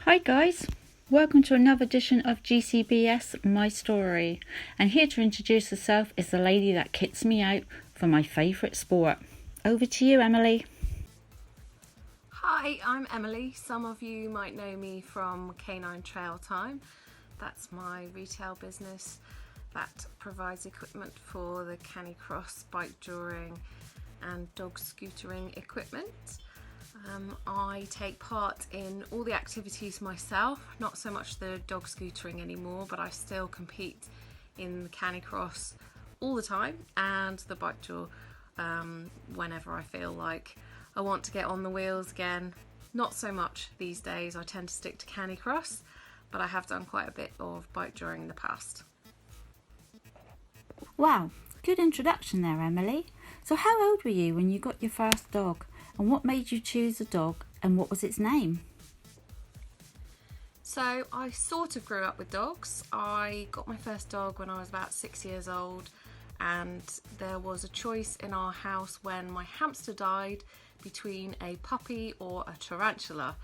Hi guys, welcome to another edition of GCBS My Story, and here to introduce herself is the lady that kits me out for my favourite sport. Over to you, Emily. Hi, I'm Emily. Some of you might know me from Canine Trail Time. That's my retail business that provides equipment for the Canicross, Bikejoring and dog scootering equipment. I take part in all the activities myself, not so much the dog scootering anymore, but I still compete in the Canicross all the time and the Bikejour whenever I feel like I want to get on the wheels again. Not so much these days, I tend to stick to Canicross, but I have done quite a bit of Bikejoring in the past. Wow, good introduction there, Emily. So how old were you when you got your first dog? And what made you choose a dog, and what was its name? So I sort of grew up with dogs. I got my first dog when I was about 6 years old, and there was a choice in our house when my hamster died between a puppy or a tarantula.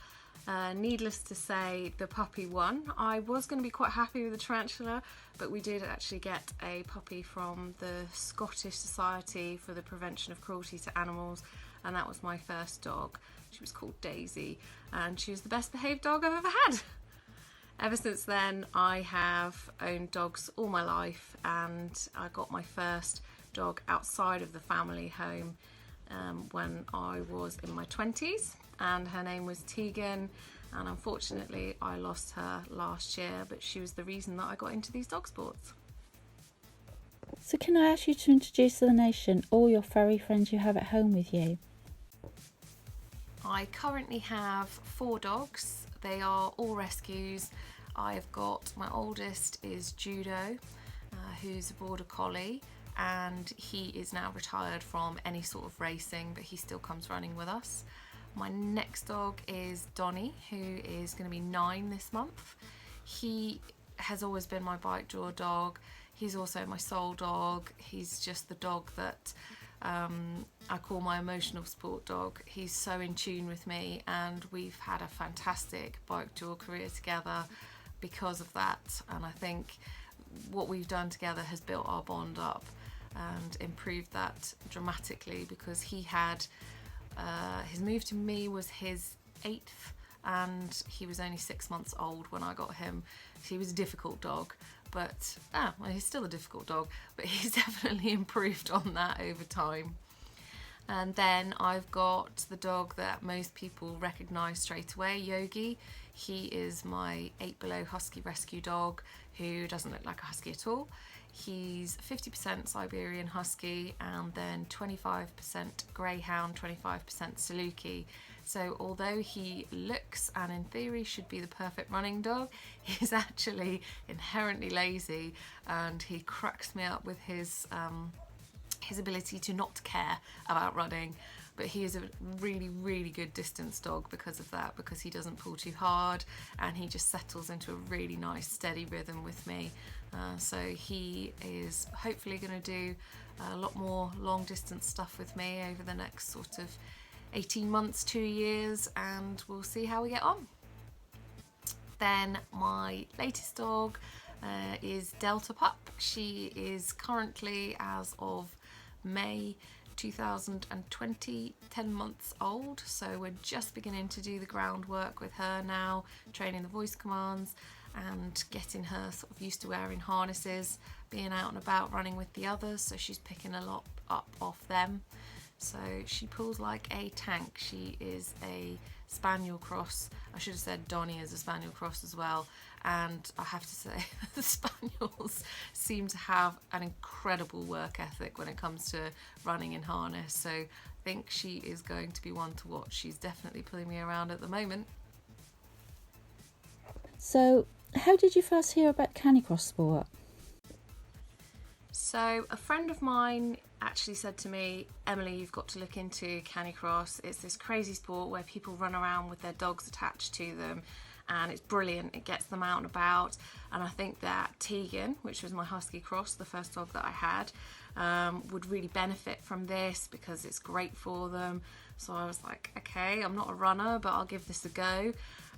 Needless to say, the puppy won. I was going to be quite happy with the tarantula, but we did actually get a puppy from the Scottish Society for the Prevention of Cruelty to Animals, and that was my first dog. She was called Daisy, and she was the best behaved dog I've ever had. Ever since then, I have owned dogs all my life, and I got my first dog outside of the family home when I was in my 20s, and her name was Tegan, and unfortunately I lost her last year, but she was the reason that I got into these dog sports. So can I ask you to introduce to the nation all your furry friends you have at home with you? I currently have 4 dogs. They are all rescues. I've got, my oldest is Judo, who's a border collie, and he is now retired from any sort of racing, but he still comes running with us. My next dog is Donnie, who is going to be 9 this month. He has always been my Bikejour dog. He's also my soul dog. He's just the dog that I call my emotional support dog. He's so in tune with me, and we've had a fantastic Bikejour career together because of that. And I think what we've done together has built our bond up and improved that dramatically, because he had his move to me was his 8th, and he was only 6 months old when I got him. He was a difficult dog, but well, he's still a difficult dog, but he's definitely improved on that over time. And then I've got the dog that most people recognise straight away, Yogi. He is my 8 Below Husky rescue dog, who doesn't look like a husky at all. He's 50% Siberian Husky, and then 25% Greyhound, 25% Saluki. So although he looks and in theory should be the perfect running dog, he's actually inherently lazy, and he cracks me up with his ability to not care about running. But he is a really, really good distance dog because of that, because he doesn't pull too hard and he just settles into a really nice steady rhythm with me. So he is hopefully going to do a lot more long distance stuff with me over the next sort of 18 months, 2 years, and we'll see how we get on. Then my latest dog is Delta Pup. She is currently, as of May 2020, 10 months old, so we're just beginning to do the groundwork with her now, training the voice commands and getting her sort of used to wearing harnesses, being out and about running with the others, so she's picking a lot up off them. So she pulls like a tank. She is a Spaniel cross. I should have said Donnie is a Spaniel cross as well. And I have to say, the Spaniels seem to have an incredible work ethic when it comes to running in harness. So I think she is going to be one to watch. She's definitely pulling me around at the moment. So how did you first hear about Canicross sport? So a friend of mine actually said to me, Emily, you've got to look into Canicross. It's this crazy sport where people run around with their dogs attached to them, and it's brilliant. It gets them out and about, and I think that Tegan, which was my Husky Cross, the first dog that I had, would really benefit from this because it's great for them. So I was like, okay, I'm not a runner, but I'll give this a go.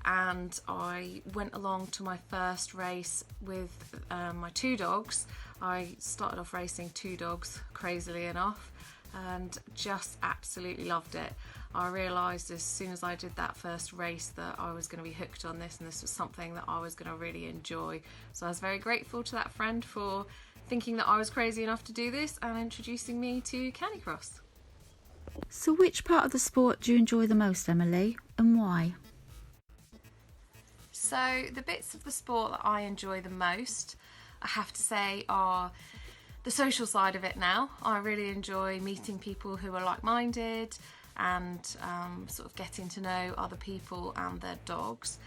and I went along to my first race with my 2 dogs. I started off racing 2 dogs, crazily enough, and just absolutely loved it. I realised as soon as I did that first race that I was going to be hooked on this, and this was something that I was going to really enjoy. So I was very grateful to that friend for thinking that I was crazy enough to do this and introducing me to Canicross. So which part of the sport do you enjoy the most, Emily, and why? So the bits of the sport that I enjoy the most, I have to say, are the social side of it now. I really enjoy meeting people who are like-minded and sort of getting to know other people and their dogs.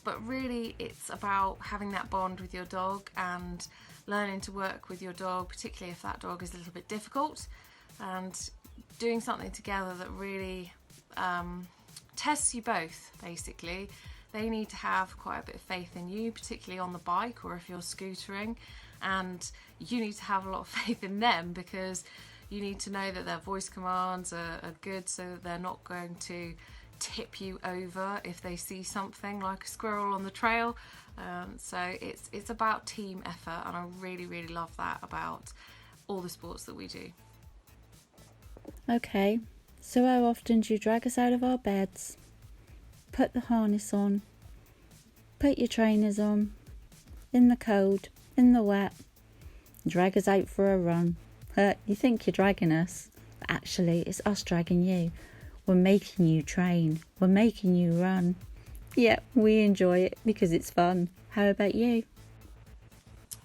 But really it's about having that bond with your dog and learning to work with your dog, particularly if that dog is a little bit difficult, and doing something together that really tests you both, basically. They need to have quite a bit of faith in you, particularly on the bike or if you're scootering, and you need to have a lot of faith in them, because you need to know that their voice commands are good, so that they're not going to tip you over if they see something like a squirrel on the trail. So it's about team effort, and I really love that about all the sports that we do. Okay, so how often do you drag us out of our beds, put the harness on, put your trainers on, in the cold, in the wet, drag us out for a run? You think you're dragging us, but actually it's us dragging you. We're making you train, we're making you run. Yeah, we enjoy it because it's fun. How about you?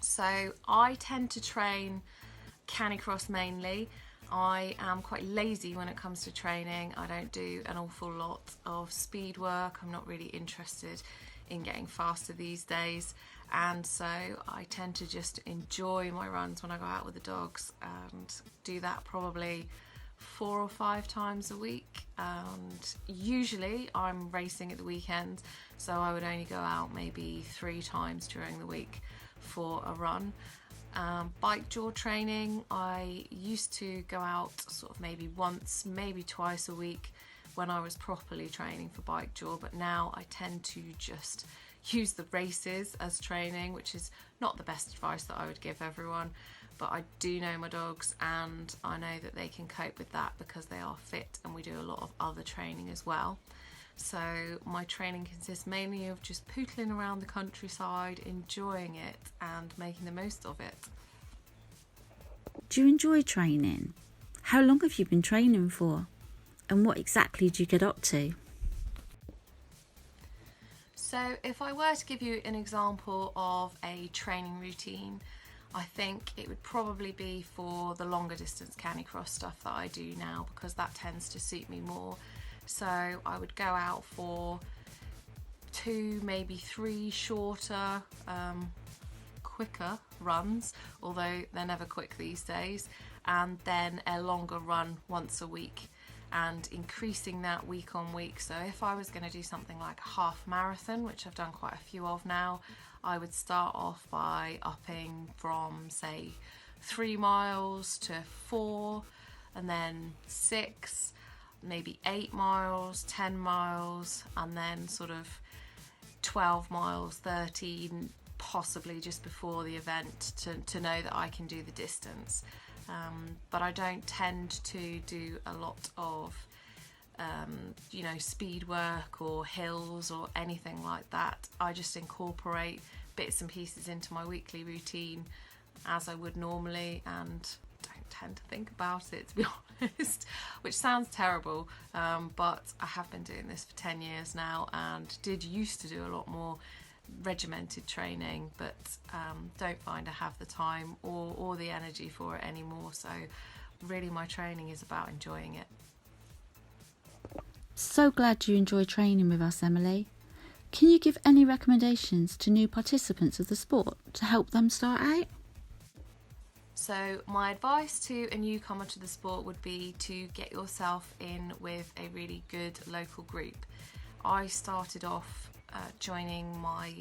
So I tend to train Canicross mainly. I am quite lazy when it comes to training. I don't do an awful lot of speed work. I'm not really interested in getting faster these days, and so I tend to just enjoy my runs when I go out with the dogs, and do that probably 4 or 5 times a week. And usually I'm racing at the weekend, so I would only go out maybe 3 times during the week for a run. Bikejoring training, I used to go out sort of maybe once, maybe twice a week when I was properly training for Bikejoring, but now I tend to just use the races as training, which is not the best advice that I would give everyone, but I do know my dogs and I know that they can cope with that because they are fit, and we do a lot of other training as well. So my training consists mainly of just pootling around the countryside, enjoying it and making the most of it. Do you enjoy training? How long have you been training for? And what exactly do you get up to? So if I were to give you an example of a training routine, I think it would probably be for the longer distance Canicross stuff that I do now, because that tends to suit me more. So I would go out for 2, maybe 3 shorter, quicker runs, although they're never quick these days, and then a longer run once a week, and increasing that week on week. So if I was going to do something like a half marathon, which I've done quite a few of now, I would start off by upping from, say, 3 miles to 4, and then 6, maybe 8 miles, 10 miles, and then sort of 12 miles, 13, possibly just before the event, to know that I can do the distance. But I don't tend to do a lot of speed work or hills or anything like that. I just incorporate bits and pieces into my weekly routine as I would normally, and don't tend to think about it, to be honest, which sounds terrible, but I have been doing this for 10 years now and did used to do a lot more regimented training, but don't find I have the time or the energy for it anymore. So really my training is about enjoying it. So glad you enjoy training with us, Emily. Can you give any recommendations to new participants of the sport to help them start out? So my advice to a newcomer to the sport would be to get yourself in with a really good local group. I started off joining my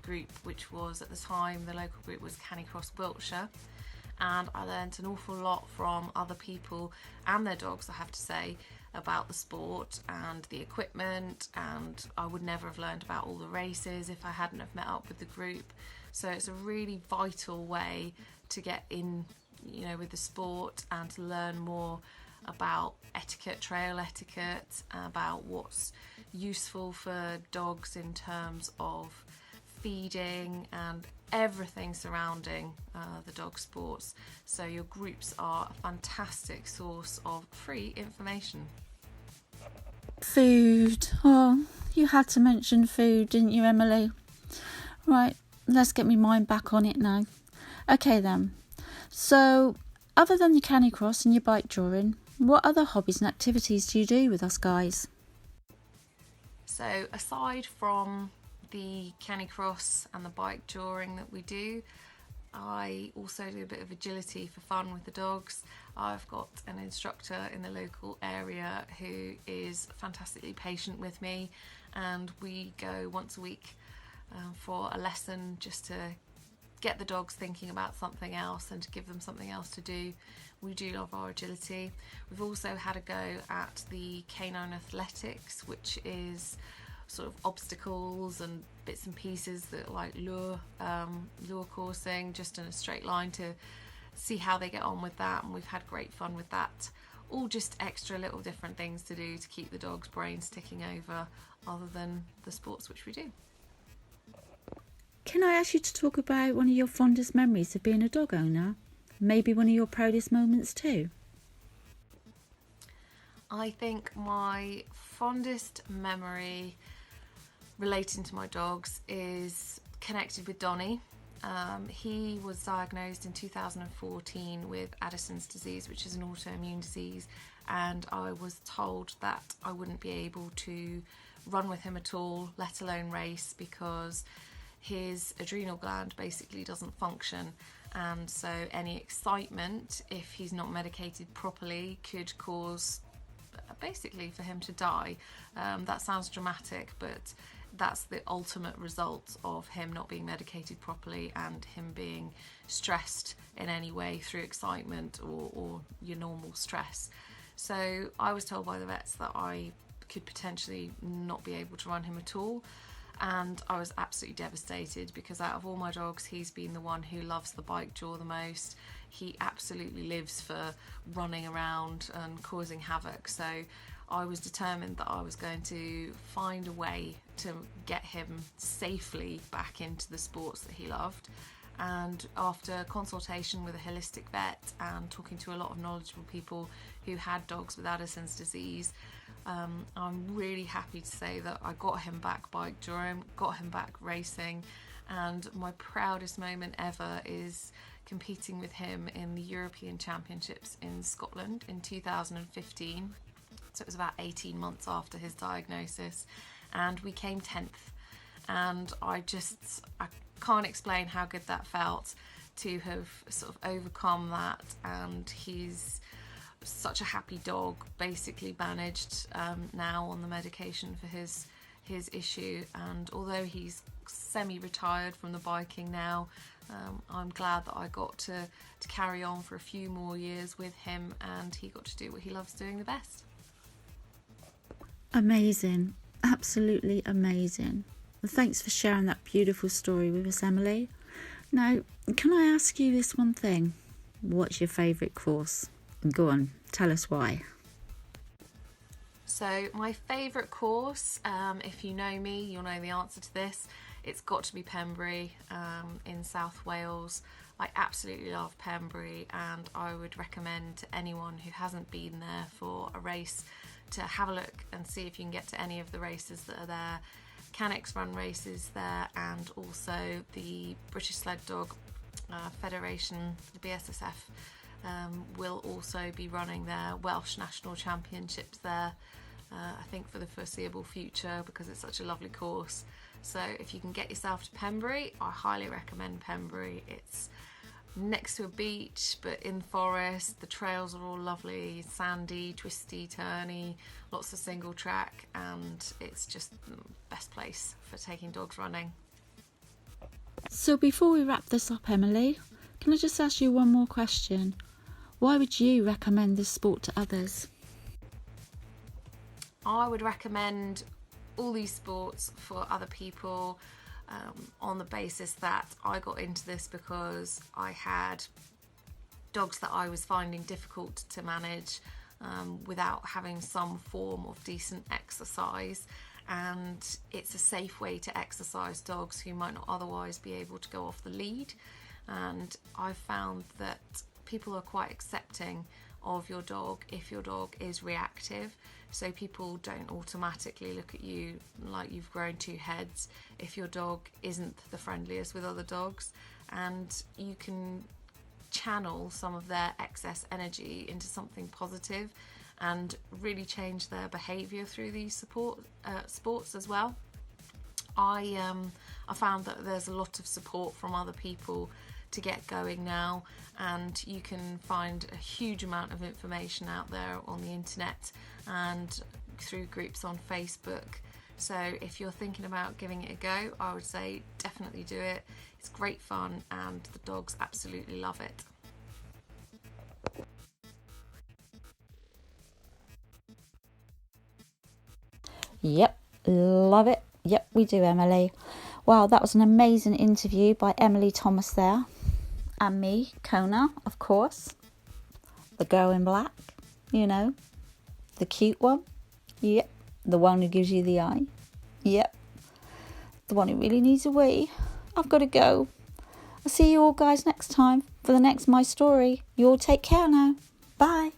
group, which was, at the time, the local group was Canicross Wiltshire, and I learned an awful lot from other people and their dogs, I have to say. about the sport and the equipment, and I would never have learned about all the races if I hadn't have met up with the group. So it's a really vital way to get in, with the sport and to learn more about etiquette, trail etiquette, about what's useful for dogs in terms of feeding and everything surrounding the dog sports. So your groups are a fantastic source of free information. Food. Oh, you had to mention food, didn't you, Emily? Right, let's get my mind back on it now. Okay then. So, other than your Canicross and your Bikejoring, what other hobbies and activities do you do with us guys? So, aside from the Canicross and the Bikejoring that we do, I also do a bit of agility for fun with the dogs. I've got an instructor in the local area who is fantastically patient with me, and we go once a week for a lesson just to get the dogs thinking about something else and to give them something else to do. We do love our agility. We've also had a go at the canine athletics, which is sort of obstacles and bits and pieces that like lure coursing just in a straight line, to see how they get on with that, and we've had great fun with that. All just extra little different things to do to keep the dog's brains ticking over, other than the sports which we do. Can I ask you to talk about one of your fondest memories of being a dog owner? Maybe one of your proudest moments too? I think my fondest memory relating to my dogs is connected with Donnie. He was diagnosed in 2014 with Addison's disease, which is an autoimmune disease, and I was told that I wouldn't be able to run with him at all, let alone race, because his adrenal gland basically doesn't function, and so any excitement, if he's not medicated properly, could cause basically for him to die. That sounds dramatic, but that's the ultimate result of him not being medicated properly and him being stressed in any way through excitement or your normal stress. So I was told by the vets that I could potentially not be able to run him at all, and I was absolutely devastated, because out of all my dogs, he's been the one who loves the bike jaw the most. He absolutely lives for running around and causing havoc. So I was determined that I was going to find a way to get him safely back into the sports that he loved. And after consultation with a holistic vet and talking to a lot of knowledgeable people who had dogs with Addison's disease, I'm really happy to say that I got him back Bikejoring, got him back racing, and my proudest moment ever is competing with him in the European Championships in Scotland in 2015. So it was about 18 months after his diagnosis, and we came 10th. And I can't explain how good that felt to have sort of overcome that, and he's such a happy dog, basically managed now on the medication for his issue, and although he's semi-retired from the biking now, I'm glad that I got to carry on for a few more years with him, and he got to do what he loves doing the best. Amazing, absolutely amazing. Well, thanks for sharing that beautiful story with us, Emily. Now, can I ask you this one thing? What's your favourite course? Go on, tell us why. So my favourite course, if you know me, you'll know the answer to this. It's got to be Pembury in South Wales. I absolutely love Pembury, and I would recommend to anyone who hasn't been there for a race to have a look and see if you can get to any of the races that are there. Canicross run races there, and also the British Sled Dog Federation, the BSSF, will also be running their Welsh National Championships there, I think for the foreseeable future, because it's such a lovely course. So if you can get yourself to Pembury, I highly recommend Pembury. It's next to a beach but in forest. The trails are all lovely, sandy, twisty, turny, lots of single track, and it's just the best place for taking dogs running. So before we wrap this up, Emily, can I just ask you one more question? Why would you recommend this sport to others? I would recommend all these sports for other people on the basis that I got into this because I had dogs that I was finding difficult to manage without having some form of decent exercise, and it's a safe way to exercise dogs who might not otherwise be able to go off the lead. And I've found that people are quite accepting of your dog if your dog is reactive, so people don't automatically look at you like you've grown two heads if your dog isn't the friendliest with other dogs, and you can channel some of their excess energy into something positive and really change their behaviour through these sports as well. I found that there's a lot of support from other people to get going now, and you can find a huge amount of information out there on the internet and through groups on Facebook. So if you're thinking about giving it a go, I would say definitely do it. It's great fun and the dogs absolutely love it. Yep, love it. Yep, we do, Emily. Wow, that was an amazing interview by Emily Thomas there. And me, Kona, of course. The girl in black, you know. The cute one. Yep. The one who gives you the eye. Yep. The one who really needs a wee. I've got to go. I'll see you all guys next time for the next My Story. You all take care now. Bye.